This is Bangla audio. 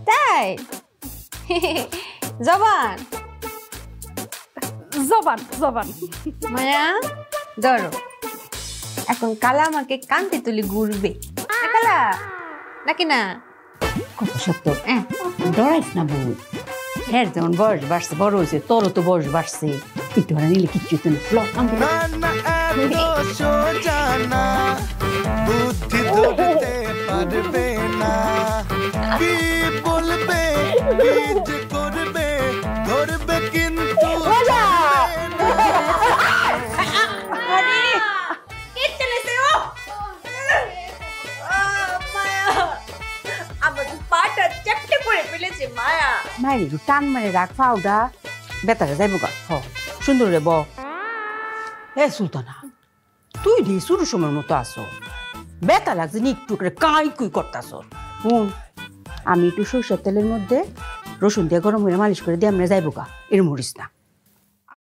তাই জবান জবান জবান মায়া ধরো এখন কালা আমাকে কান্তি তুলি ঘুরবে কালা নাকি না কত সত্য ডরাইস না বউ হ্যাঁ যেমন বয়স বাড়ছে বড় হয়েছে তোরও তো বয়স বাড়ছে একটু নিলে কিচ্ছু তো বুদ্ধি ধরতে পারবে না কি বলবে কি করবে ধরবে কিন্তু মায়ের একটু টান মারে রাখ ফাউডা বেতারে যাইব গা সুন্দর রে ব এ সুলতানা তুই রে শুরু সময়ের মতো আসো বেতা লাগছে নি একটু করে কাই কুই করতাস আমি একটু সরষের তেলের মধ্যে রসুন দিয়ে গরম করে মালিশ করে দিয়ে আমরা যাইব গা এর মরিস না